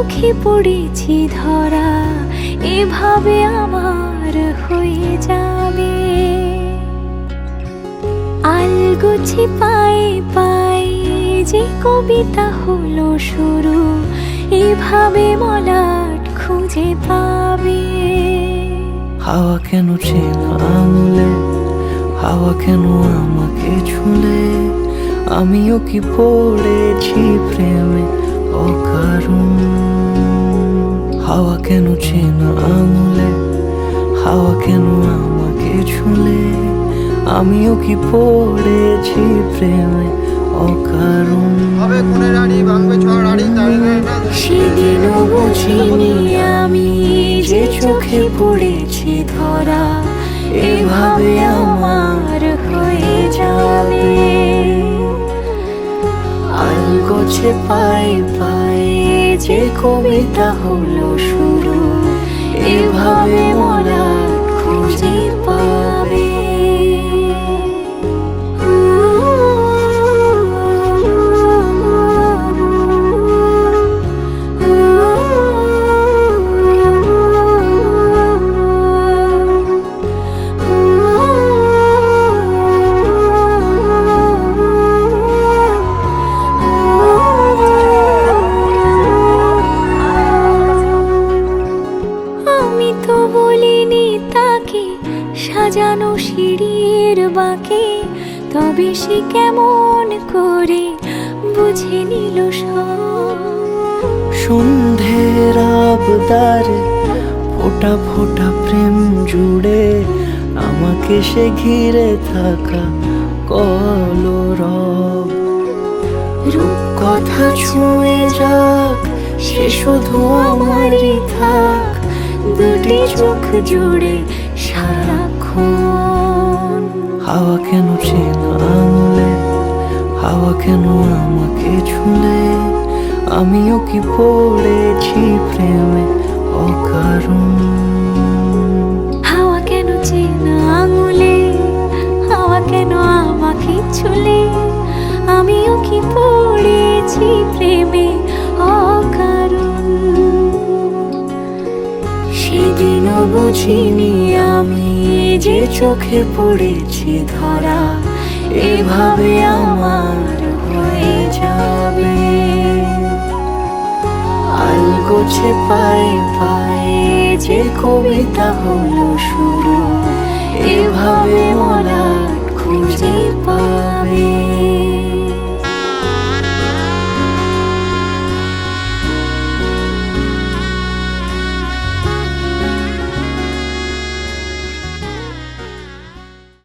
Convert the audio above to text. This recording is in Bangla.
চোখে পড়েছি ধরা, এভাবে আমার হয়ে যাবে। আলগোছে পায়ে পায়ে যে কবিতা হলো শুরু, এভাবে মলাট খুঁজে পাবে। হাওয়া কেন চেনা আঙুলে, হাওয়া কেন আমাকে ছুলে, আমিও কি পড়েছি প্রেমে অকারণ। হাওয়া কেন চেনা আঙুলে, হাওয়া কেন আমাকে ছুলে, আমিও কি পড়েছি প্রেমে অকারণ। সেদিনও বুঝিনি আমি যে চোখে পড়েছি ধরা, এভাবে আমার হয়ে যাবে। আলগোছে পায়ে পায়ে যে কবিতা হলো শুরু, এভাবে মলাট খুঁজে পাবে। আমি তো বলিনি তাকে সাজানো সিঁড়ির বাঁকে, তবে সে কেমন করে বুঝে নিল সব। সন্ধ্যের আবদারে ফোটা ফোটা প্রেম জুড়ে, আমাকে সে ঘিরে থাকা কলরব। রূপকথা ছুঁয়ে যাক, সে শুধু আমারই থাক, দুটি চোখ জুড়ে সারাক্ষণ। হাওয়া কেন চেনা আঙুলে, হাওয়া কেন আমাকে ছুলে, আমিও কি পড়েছি প্রেমে অকারণ। হাওয়া কেন চেনা আঙুলে, হাওয়া কেন আমাকে ছুলে, আমিও কি পড়েছি প্রেমে অকারণ। সেদিনও বুঝিনি আমি যে চোখে পড়েছি ধরা, এভাবে আমার হয়ে যাবে। আলগোছে পায়ে পায়ে যে কবিতা হলো শুরু, এভাবে মলাট খুঁজে পাবে।